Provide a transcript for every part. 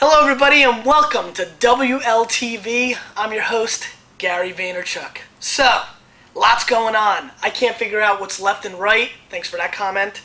Hello everybody and welcome to WLTV. I'm your host, Gary Vaynerchuk. So, lots going on. I can't figure out what's left and right. Thanks for that comment.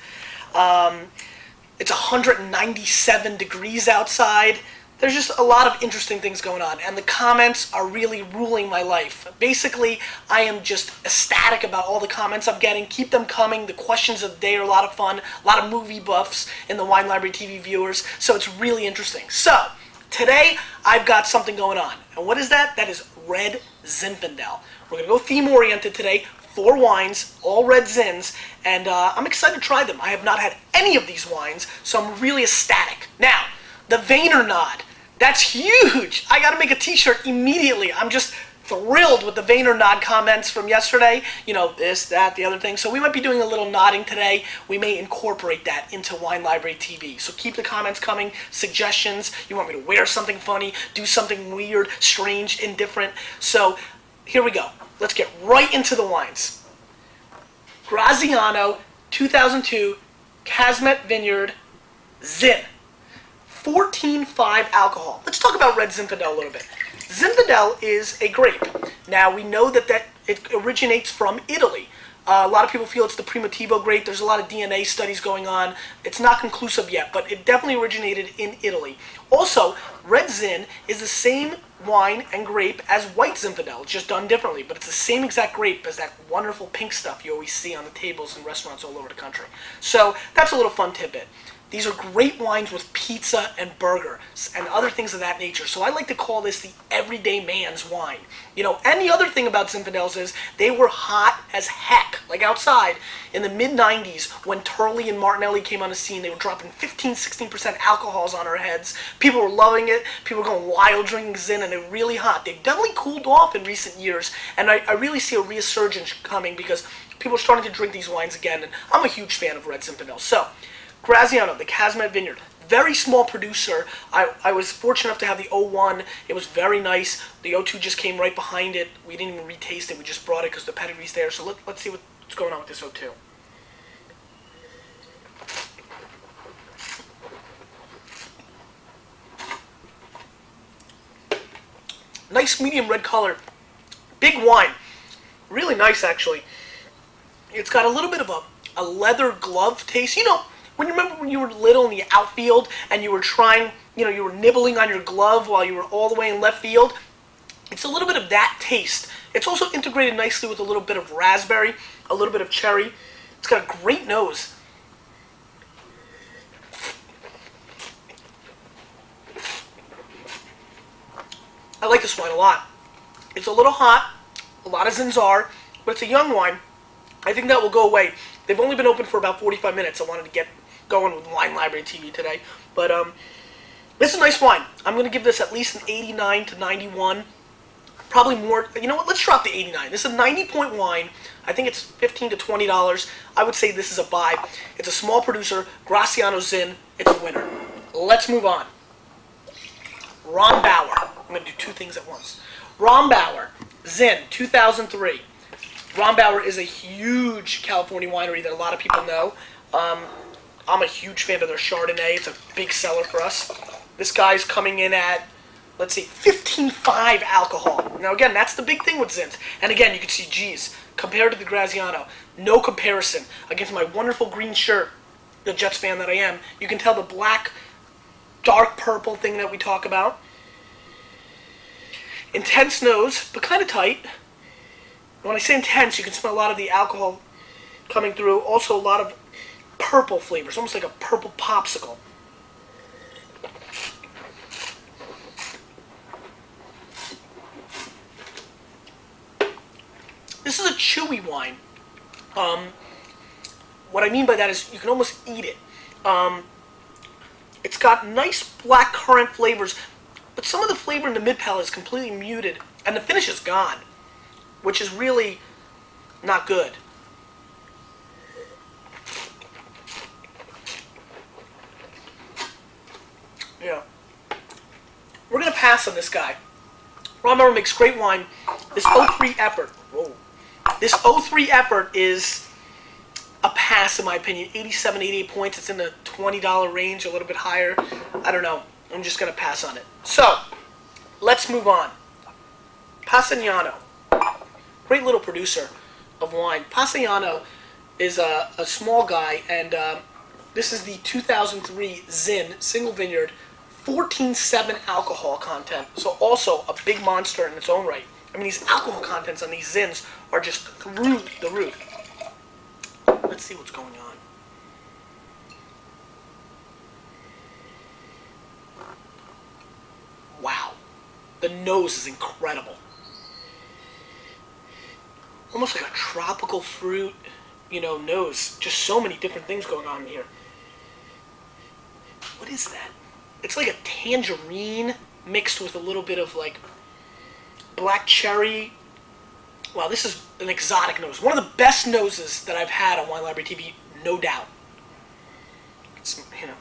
It's 197 degrees outside. There's just a lot of interesting things going on, and the comments are really ruling my life. Basically, I am just ecstatic about all the comments I'm getting. Keep them coming. The questions of the day are a lot of fun. A lot of movie buffs in the Wine Library TV viewers, so it's really interesting. So, today, I've got something going on. And what is that? That is Red Zinfandel. We're going to go theme-oriented today. 4 wines, all red zins, and I'm excited to try them. I have not had any of these wines, so I'm really ecstatic. Now, the Vayner. That's huge! I gotta make a t-shirt immediately. I'm just thrilled with the Vayner comments from yesterday. You know, this, that, the other thing. So we might be doing a little nodding today. We may incorporate that into Wine Library TV. So keep the comments coming, suggestions. You want me to wear something funny, do something weird, strange, indifferent. So here we go. Let's get right into the wines. Graziano 2002 Kazmet Vineyard Zin. 14.5 alcohol. Let's talk about Red Zinfandel a little bit. Zinfandel is a grape. Now, we know that it originates from Italy. A lot of people feel it's the Primitivo grape. There's a lot of DNA studies going on. It's not conclusive yet, but it definitely originated in Italy. Also, Red Zin is the same wine and grape as White Zinfandel. It's just done differently, but it's the same exact grape as that wonderful pink stuff you always see on the tables in restaurants all over the country. So, that's a little fun tidbit. These are great wines with pizza and burger and other things of that nature. So I like to call this the everyday man's wine. You know, and the other thing about Zinfandels is they were hot as heck. Like outside in the mid-90s when Turley and Martinelli came on the scene, they were dropping 15-16% alcohols on our heads. People were loving it. People were going wild drinking Zin, and they're really hot. They've definitely cooled off in recent years, and I really see a resurgence coming because people are starting to drink these wines again, and I'm a huge fan of Red Zinfandel. So, Graziano, the Kazmet Vineyard, very small producer. I was fortunate enough to have the 01. It was very nice. The 02 just came right behind it. We didn't even retaste it. We just brought it because the pedigree's there. So let's see what's going on with this 02. Nice medium red color. Big wine. Really nice, actually. It's got a little bit of a leather glove taste. You know, when you remember when you were little in the outfield and you were trying, you know, you were nibbling on your glove while you were all the way in left field? It's a little bit of that taste. It's also integrated nicely with a little bit of raspberry, a little bit of cherry. It's got a great nose. I like this wine a lot. It's a little hot, a lot of Zins are, but it's a young wine. I think that will go away. They've only been open for about 45 minutes. I wanted to get going with Wine Library TV today. But this is a nice wine. I'm going to give this at least an 89 to 91. Probably more. You know what? Let's drop the 89. This is a 90-point wine. I think it's $15 to $20. I would say this is a buy. It's a small producer. Graziano Zin. It's a winner. Let's move on. Rombauer. I'm going to do 2 things at once. Rombauer Zin 2003. Rombauer is a huge California winery that a lot of people know. I'm a huge fan of their Chardonnay. It's a big seller for us. This guy's coming in at, let's see, 15.5 alcohol. Now again, that's the big thing with Zins. And again, you can see, geez, compared to the Graziano, no comparison. Against my wonderful green shirt, the Jets fan that I am, you can tell the black, dark purple thing that we talk about. Intense nose, but kind of tight. When I say intense, you can smell a lot of the alcohol coming through. Also a lot of purple flavors, almost like a purple popsicle. This is a chewy wine. What I mean by that is you can almost eat it. It's got nice black currant flavors, but some of the flavor in the mid-palate is completely muted, and the finish is gone, which is really not good. Yeah. We're going to pass on this guy. Rombauer makes great wine. This 03 effort, whoa. This 03 effort is a pass in my opinion. 87, 88 points. It's in the $20 range, a little bit higher. I don't know. I'm just going to pass on it. So, let's move on. Pessagno, great little producer of wine. Pessagno is a small guy, and this is the 2003 Zin Single Vineyard, 14.7 alcohol content. So also a big monster in its own right. I mean, these alcohol contents on these Zins are just through the roof. Let's see what's going on. Wow. The nose is incredible. Almost like a tropical fruit, you know, nose. Just so many different things going on here. What is that? It's like a tangerine mixed with a little bit of like black cherry. Wow, this is an exotic nose. One of the best noses that I've had on Wine Library TV, no doubt. It's, you know.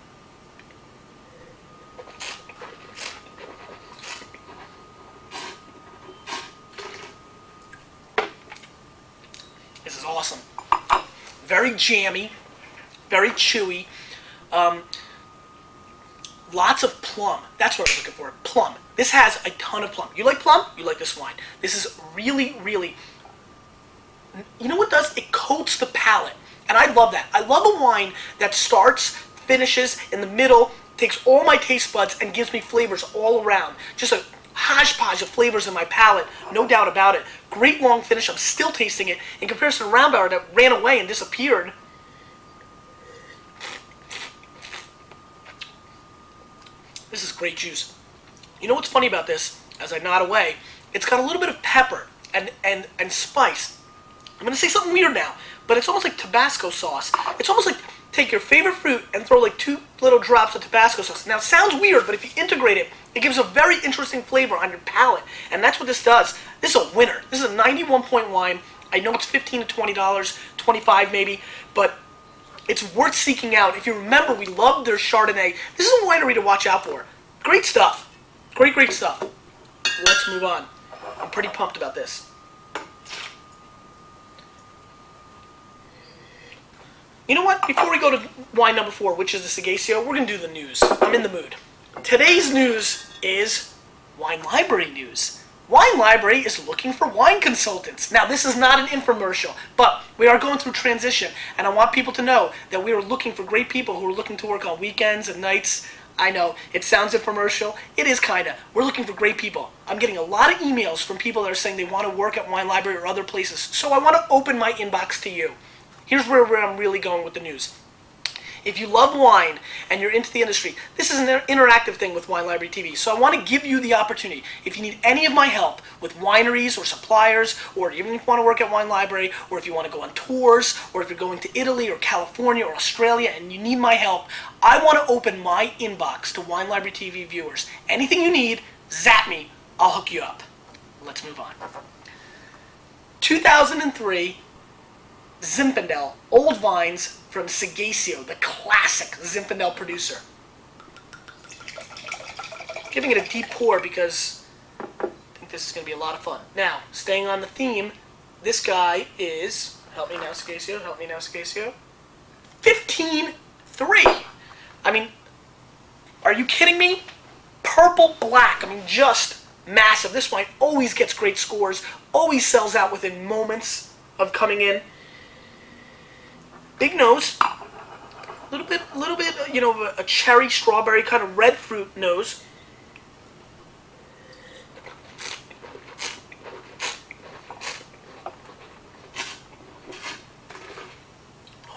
This is awesome. Very jammy, very chewy. Lots of plum. That's what I was looking for. Plum. This has a ton of plum. You like plum? You like this wine. This is really, really... You know what it does? It coats the palate. And I love that. I love a wine that starts, finishes, in the middle, takes all my taste buds, and gives me flavors all around. Just a hodgepodge of flavors in my palate. No doubt about it. Great long finish. I'm still tasting it. In comparison to Rombauer that ran away and disappeared. This is great juice. You know what's funny about this, as I nod away, it's got a little bit of pepper and spice. I'm going to say something weird now, but it's almost like Tabasco sauce. It's almost like take your favorite fruit and throw like 2 little drops of Tabasco sauce. Now, it sounds weird, but if you integrate it, it gives a very interesting flavor on your palate, and that's what this does. This is a winner. This is a 91-point wine. I know it's $15 to $20, $25 maybe, but it's worth seeking out. If you remember, we loved their Chardonnay. This is a winery to watch out for. Great stuff. Great, great stuff. Let's move on. I'm pretty pumped about this. You know what? Before we go to wine number 4, which is the Seghesio, we're going to do the news. I'm in the mood. Today's news is Wine Library news. Wine Library is looking for wine consultants. Now, this is not an infomercial, but we are going through transition, and I want people to know that we are looking for great people who are looking to work on weekends and nights. I know, it sounds infomercial. It is kinda. We're looking for great people. I'm getting a lot of emails from people that are saying they want to work at Wine Library or other places, so I want to open my inbox to you. Here's where I'm really going with the news. If you love wine and you're into the industry, this is an interactive thing with Wine Library TV. So I want to give you the opportunity. If you need any of my help with wineries or suppliers, or even if you want to work at Wine Library, or if you want to go on tours, or if you're going to Italy or California or Australia and you need my help, I want to open my inbox to Wine Library TV viewers. Anything you need, zap me. I'll hook you up. Let's move on. 2003 Zinfandel, Old Vines from Seghesio, the classic Zinfandel producer. Giving it a deep pour because I think this is going to be a lot of fun. Now, staying on the theme, this guy is, help me now Seghesio, help me now Seghesio, 15.3. I mean, are you kidding me? Purple black, I mean just massive. This wine always gets great scores, always sells out within moments of coming in. Big nose, little bit, you know, a cherry, strawberry kind of red fruit nose.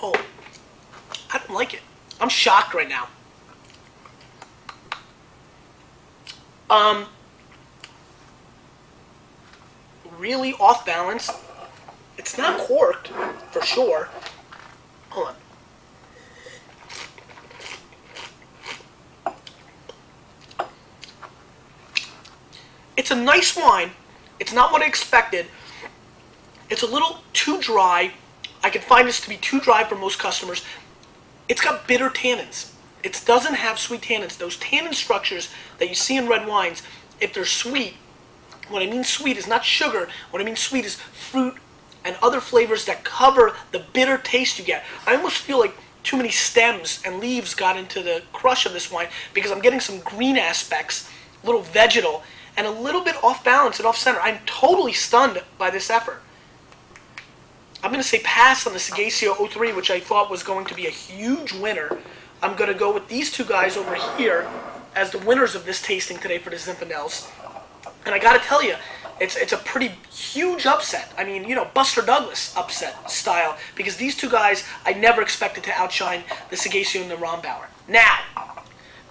Oh, I don't like it. I'm shocked right now. Really off balance. It's not corked, for sure. Hold on. It's a nice wine. It's not what I expected. It's a little too dry. I can find this to be too dry for most customers. It's got bitter tannins. It doesn't have sweet tannins. Those tannin structures that you see in red wines, if they're sweet, what I mean sweet is not sugar. What I mean sweet is fruit and other flavors that cover the bitter taste you get. I almost feel like too many stems and leaves got into the crush of this wine, because I'm getting some green aspects, a little vegetal, and a little bit off balance and off center. I'm totally stunned by this effort. I'm going to say pass on the Seghesio 03, which I thought was going to be a huge winner. I'm going to go with these two guys over here as the winners of this tasting today for the Zinfandels. And I got to tell you, it's a pretty huge upset. I mean, you know, Buster Douglas upset style, because these two guys I never expected to outshine the Seghesio and the Rombauer. Now,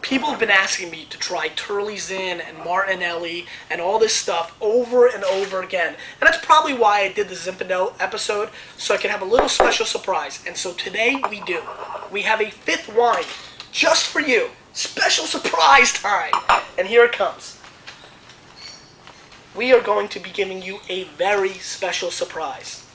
people have been asking me to try Turley Zin and Martinelli and all this stuff over and over again. And that's probably why I did the Zinfandel episode, so I could have a little special surprise. And so today we do. We have a 5th wine just for you. Special surprise time. And here it comes. We are going to be giving you a very special surprise.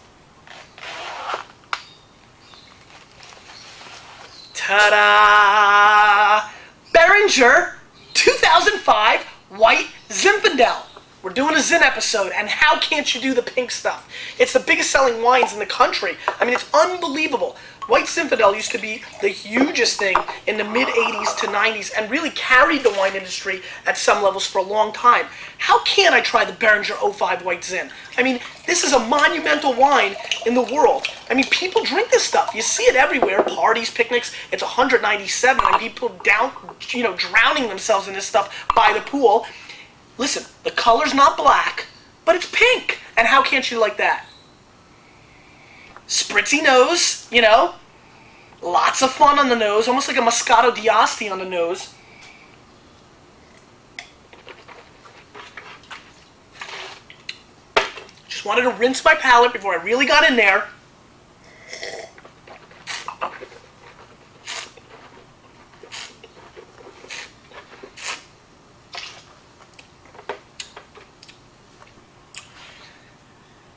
Ta-da! Beringer 2005 White Zinfandel. We're doing a Zin episode, and how can't you do the pink stuff? It's the biggest selling wines in the country. I mean, it's unbelievable. White Zinfandel used to be the hugest thing in the mid-80s to 90s and really carried the wine industry at some levels for a long time. How can't I try the Beringer 05 White Zin? I mean, this is a monumental wine in the world. I mean, people drink this stuff. You see it everywhere. Parties, picnics. It's 197 and people drowning themselves in this stuff by the pool. Listen, the color's not black, but it's pink. And how can't you like that? Spritzy nose, you know, lots of fun on the nose, almost like a Moscato d'Asti on the nose. Just wanted to rinse my palate before I really got in there.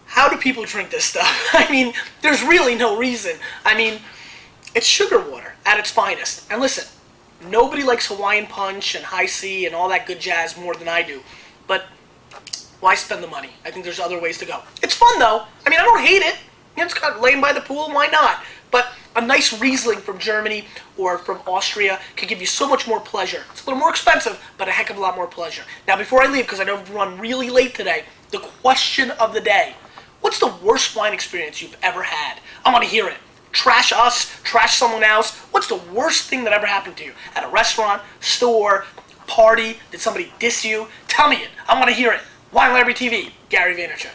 How do people drink this stuff? I mean, there's really no reason. I mean, it's sugar water at its finest. And listen, nobody likes Hawaiian Punch and High C and all that good jazz more than I do. But why spend the money? I think there's other ways to go. It's fun, though. I mean, I don't hate it. You know, it's kind of laying by the pool. Why not? But a nice Riesling from Germany or from Austria could give you so much more pleasure. It's a little more expensive, but a heck of a lot more pleasure. Now, before I leave, because I know I've run really late today, the question of the day. What's the worst wine experience you've ever had? I want to hear it. Trash us, trash someone else. What's the worst thing that ever happened to you? At a restaurant, store, party? Did somebody diss you? Tell me it. I want to hear it. Wine Library TV, Gary Vaynerchuk.